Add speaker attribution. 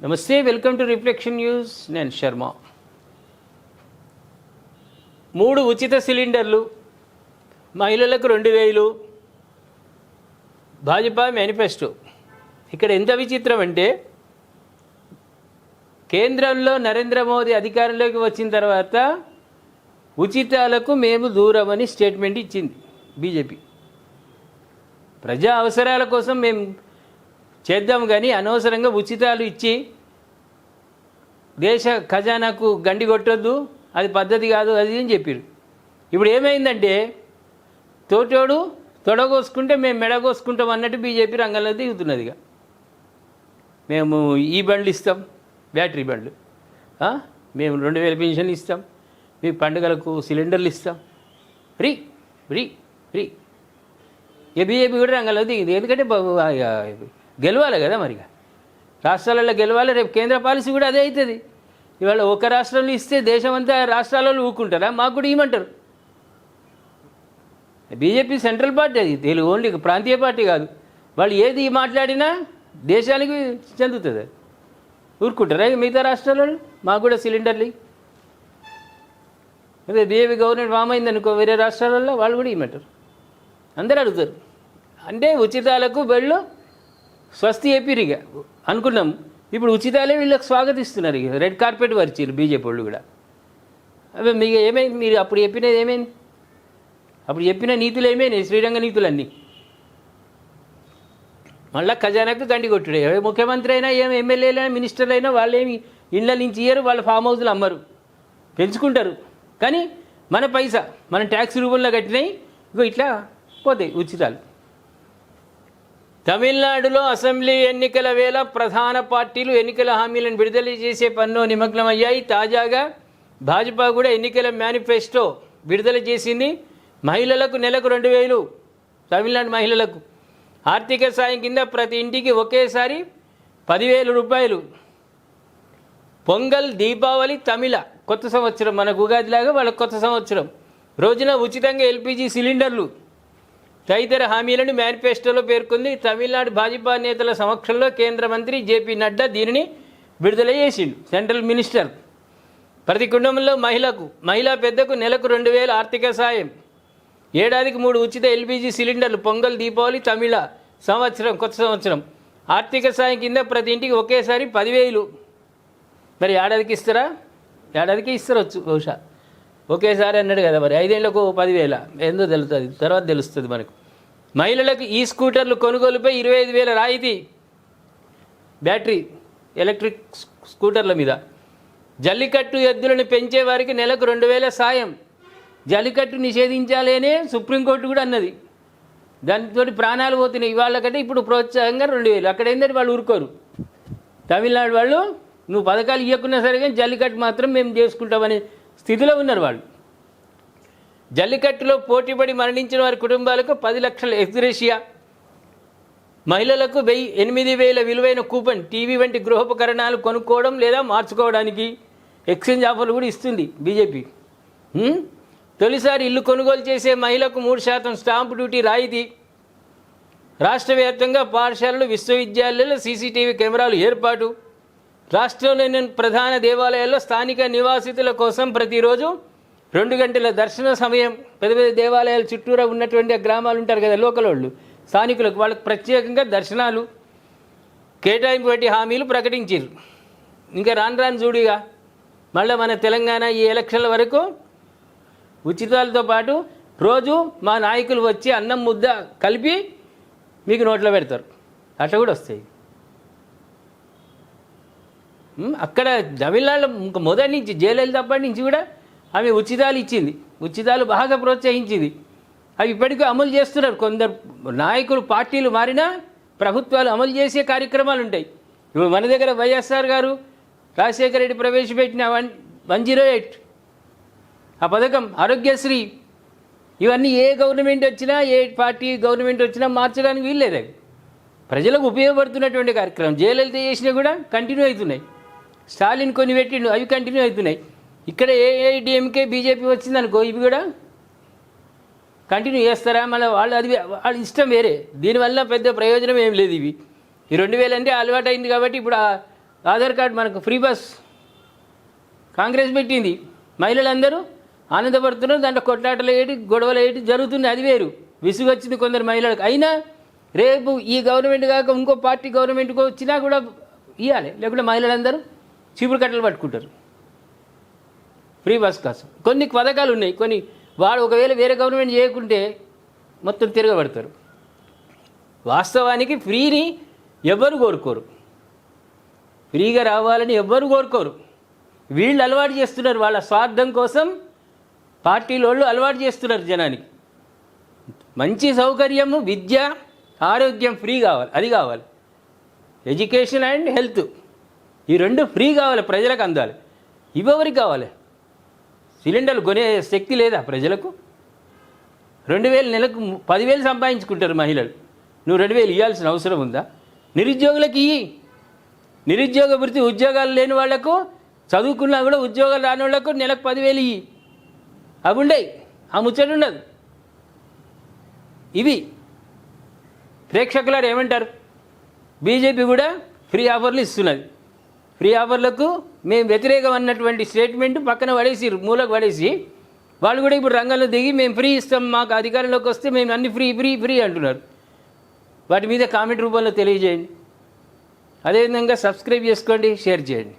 Speaker 1: నమస్తే, welcome to reflection news. నేను శర్మ. 3 ఉచిత సిలిండర్లు, మహిళలకు 2000, భాజపా మేనిఫెస్టో. ఇక్కడ ఎంత విచిత్రం అంటే, కేంద్రంలో నరేంద్ర మోదీ అధికారంలోకి వచ్చిన తర్వాత ఉచితాలకు మేము దూరమని స్టేట్మెంట్ ఇచ్చింది బీజేపీ. ప్రజా అవసరాల కోసం మేము చేద్దాం కానీ అనవసరంగా ఉచితాలు ఇచ్చి దేశ ఖజానాకు గండి కొట్టొద్దు, అది పద్ధతి కాదు అది అని చెప్పారు. ఇప్పుడు ఏమైందంటే, తోటోడు తొడగోసుకుంటే మేము మెడగోసుకుంటాం అన్నట్టు బీజేపీ రంగంలో దిగుతున్నది. ఇక మేము ఈ బండ్లు ఇస్తాం, బ్యాటరీ బండ్లు, మేము 2000 పెన్షన్లు ఇస్తాం, మీ పండుగలకు సిలిండర్లు ఇస్తాం, ఫ్రీ ఫ్రీ ఫ్రీ. ఇక బీజేపీ కూడా రంగంలో దిగింది. ఎందుకంటే గెలవాలి కదా, మరిగా రాష్ట్రాలలో గెలవాలి. రేపు కేంద్ర పాలసీ కూడా అదే అవుతుంది. ఇవాళ ఒక రాష్ట్రంలో ఇస్తే దేశమంతా రాష్ట్రాలలో ఊరుకుంటారా? మాకు కూడా ఇవ్వమంటారు. బీజేపీ సెంట్రల్ పార్టీ, అది తెలుగు ఓన్లీ ప్రాంతీయ పార్టీ కాదు. వాళ్ళు ఏది మాట్లాడినా దేశానికి చెందుతుంది. ఊరుకుంటారా మిగతా రాష్ట్రాలలో? మాకు కూడా సిలిండర్లు. అదే బీజేపీ గవర్నమెంట్ ఫామ్ అయిందనుకో వేరే రాష్ట్రాలలో, వాళ్ళు కూడా ఇవ్వమంటారు. అందరూ అడుగుతారు. అంటే ఉచితాలకు వెళ్ళు స్వస్తి చెప్పిరిగా అనుకున్నాం. ఇప్పుడు ఉచితాలే వీళ్ళకి స్వాగతిస్తున్నారు. ఇక రెడ్ కార్పెట్ పరిచారు బీజేపీ వాళ్ళు కూడా. అవి మీకు ఏమైంది? మీరు అప్పుడు చెప్పినది ఏమైంది? అప్పుడు చెప్పిన నీతులు ఏమైనాయి? శ్రీరంగ నీతులన్నీ మళ్ళీ ఖజానాకు గండి కొట్టుడే. ముఖ్యమంత్రి అయినా, ఏం ఎమ్మెల్యేలు అయినా, మినిస్టర్లు అయినా వాళ్ళేమి ఇళ్ళ నుంచి ఇయ్యరు, వాళ్ళ ఫామ్ హౌస్లు అమ్మరు, పెంచుకుంటారు. కానీ మన పైసా మనం ట్యాక్స్ రూపంలో కట్టినాయి, ఇగో ఇట్లా పోతాయి ఉచితాలు. తమిళనాడులో అసెంబ్లీ ఎన్నికల వేళ ప్రధాన పార్టీలు ఎన్నికల హామీలను విడుదల చేసే పనిలో నిమగ్నమయ్యాయి. తాజాగా భాజపా కూడా ఎన్నికల మేనిఫెస్టో విడుదల చేసింది. మహిళలకు నెలకు 2000, తమిళనాడు మహిళలకు ఆర్థిక సాయం కింద ప్రతి ఇంటికి ఒకేసారి 10,000 రూపాయలు. పొంగల్, దీపావళి, తమిళ కొత్త సంవత్సరం, మనకు ఉగాదిలాగా వాళ్ళ కొత్త సంవత్సరం రోజున ఉచితంగా ఎల్పిజి సిలిండర్లు తదితర హామీలను మేనిఫెస్టోలో పేర్కొంది. తమిళనాడు భాజపా నేతల సమక్షంలో కేంద్ర మంత్రి జేపీ నడ్డా దీనిని విడుదల చేసిండు. సెంట్రల్ మినిస్టర్ ప్రతి కుటుంబంలో మహిళా పెద్దకు నెలకు 2000 ఆర్థిక సాయం, ఏడాదికి 3 ఉచిత ఎల్పిజి సిలిండర్లు, పొంగల్, దీపావళి, తమిళ సంవత్సరం కొత్త సంవత్సరం ఆర్థిక సాయం కింద ప్రతి ఇంటికి ఒకేసారి 10,000. మరి ఏడాదికి ఇస్తారా? ఏడాదికి ఇస్తారొచ్చు బహుశా, ఒకేసారి అన్నాడు కదా. మరి 5 ఏళ్లకు 10,000 ఏందో తెలుస్తుంది, తర్వాత తెలుస్తుంది మనకు. మహిళలకు ఈ స్కూటర్లు కొనుగోలుపై 25,000 రాయితీ, బ్యాటరీ ఎలక్ట్రిక్ స్కూటర్ల మీద. జల్లికట్టు ఎద్దులను పెంచే వారికి నెలకు 2,000 సాయం. జల్లికట్టు నిషేధించాలి అనే సుప్రీంకోర్టు కూడా అన్నది. దానితో ప్రాణాలు పోతున్నాయి. వాళ్ళకంటే ఇప్పుడు ప్రోత్సాహంగా 2,000. అక్కడ ఏంటంటే వాళ్ళు ఊరుకోరు. తమిళనాడు వాళ్ళు నువ్వు పథకాలు ఇవ్వకున్నా సరే కానీ జల్లికట్టు మాత్రం మేము చేసుకుంటామనే స్థితిలో ఉన్నారు వాళ్ళు. జల్లికట్టులో పోటీపడి మరణించిన వారి కుటుంబాలకు 10 లక్షల ఎక్స్గ్రేషియా. మహిళలకు 8,000 విలువైన కూపన్, టీవీ వంటి గృహోపకరణాలు కొనుక్కోవడం లేదా మార్చుకోవడానికి ఎక్స్చేంజ్ ఆఫర్లు కూడా ఇస్తుంది బీజేపీ. తొలిసారి ఇల్లు కొనుగోలు చేసే మహిళకు 3% స్టాంపు డ్యూటీ రాయితీ. రాష్ట్ర వ్యాప్తంగా పాఠశాలలు, విశ్వవిద్యాలయాల్లో సీసీటీవీ కెమెరాలు ఏర్పాటు. రాష్ట్రంలోని ప్రధాన దేవాలయాల్లో స్థానిక నివాసితుల కోసం ప్రతిరోజు 2 గంటల దర్శన సమయం. పెద్ద పెద్ద దేవాలయాలు చుట్టూరా ఉన్నటువంటి గ్రామాలు ఉంటారు కదా లోకల్ వాళ్ళు, స్థానికులకు, వాళ్ళకి ప్రత్యేకంగా దర్శనాలు కేటాయింపు వంటి హామీలు ప్రకటించారు. ఇంకా రాను చూడిగా మళ్ళీ మన తెలంగాణ ఈ ఎలక్షన్ల వరకు ఉచితాలతో పాటు రోజు మా నాయకులు వచ్చి అన్నం ముద్ద కలిపి మీకు నోట్లో పెడతారు. అట్లా కూడా వస్తాయి. అక్కడ తమిళనాడులో మొదటి నుంచి జయలలిత అప్పటి నుంచి కూడా ఆమె ఉచితాలు ఇచ్చింది, ఉచితాలు బాగా ప్రోత్సహించింది. అవి ఇప్పటికీ అమలు చేస్తున్నారు. కొందరు నాయకులు, పార్టీలు మారినా ప్రభుత్వాలు అమలు చేసే కార్యక్రమాలు ఉంటాయి. ఇప్పుడు మన దగ్గర వైఎస్ఆర్ గారు, రాజశేఖర రెడ్డి ప్రవేశపెట్టిన 108 ఆ పథకం, ఆరోగ్యశ్రీ, ఇవన్నీ ఏ గవర్నమెంట్ వచ్చినా, ఏ పార్టీ గవర్నమెంట్ వచ్చినా మార్చడానికి వీల్లేదు. అవి ప్రజలకు ఉపయోగపడుతున్నటువంటి కార్యక్రమం. జయలలిత చేసినా కూడా కంటిన్యూ అవుతున్నాయి. స్టాలిన్ కొన్ని పెట్టిండు, అవి కంటిన్యూ అవుతున్నాయి. ఇక్కడ ఏఐడిఎంకే బీజేపీ వచ్చిందనుకో, ఇవి కూడా కంటిన్యూ చేస్తారా? మళ్ళీ వాళ్ళ ఇష్టం వేరే. దీనివల్ల పెద్ద ప్రయోజనం ఏం లేదు. ఇవి ఈ 2000 అంటే అలవాటు అయింది కాబట్టి ఇప్పుడు ఆధార్ కార్డు మనకు ఫ్రీ బస్ కాంగ్రెస్ పెట్టింది. మహిళలందరూ ఆనందపడుతున్నారు. దాంట్లో కొట్లాటలు ఏంటి, గొడవలు ఏంటి జరుగుతుంది, అది వేరు. విసుగు వచ్చింది కొందరు మహిళలకు. అయినా రేపు ఈ గవర్నమెంట్ కాక ఇంకో పార్టీ గవర్నమెంట్కి వచ్చినా కూడా ఇవ్వాలి, లేకుంటే మహిళలందరూ చీపురు కట్టలు పట్టుకుంటారు ఫ్రీ బస్ కోసం. కొన్ని పథకాలు ఉన్నాయి, కొన్ని వాడు ఒకవేళ వేరే గవర్నమెంట్ చేయకుంటే మొత్తం తిరగబడతారు. వాస్తవానికి ఫ్రీని ఎవ్వరు కోరుకోరు, ఫ్రీగా రావాలని ఎవ్వరు కోరుకోరు. వీళ్ళు అలవాటు చేస్తున్నారు, వాళ్ళ స్వార్థం కోసం పార్టీలోళ్ళు అలవాటు చేస్తున్నారు జనానికి. మంచి సౌకర్యము, విద్య, ఆరోగ్యం ఫ్రీ కావాలి, అది కావాలి. ఎడ్యుకేషన్ అండ్ హెల్త్, ఈ రెండు ఫ్రీ కావాలి, ప్రజలకు అందాలి. ఇవెవరికి కావాలి? సిలిండర్లు కొనే శక్తి లేదా ప్రజలకు? 2000 నెలకు 10,000 సంపాదించుకుంటారు మహిళలు. నువ్వు 2,000 ఇవ్వాల్సిన అవసరం ఉందా? నిరుద్యోగులకి ఇయ్యి. నిరుద్యోగ వృత్తి, ఉద్యోగాలు లేని వాళ్లకు, చదువుకున్నా కూడా ఉద్యోగాలు రాని వాళ్లకు నెలకు 10,000 ఇయ్యి. అవి ఉండయి, ఆ ముచ్చట ఉండదు. ఇవి ప్రేక్షకులారు ఏమంటారు? బీజేపీ కూడా ఫ్రీ ఆఫర్లు ఇస్తున్నది. ఫ్రీ ఆఫర్లకు మేము వ్యతిరేకం అన్నటువంటి స్టేట్మెంట్ పక్కన పడేసి, మూలకు పడేసి, వాళ్ళు కూడా ఇప్పుడు రంగంలో దిగి మేము ఫ్రీ ఇస్తాం, మాకు అధికారంలోకి వస్తే మేము అన్ని ఫ్రీ ఫ్రీ ఫ్రీ అంటున్నారు. వాటి మీద కామెంట్ రూపంలో తెలియజేయండి. అదేవిధంగా సబ్స్క్రైబ్ చేసుకోండి, షేర్ చేయండి.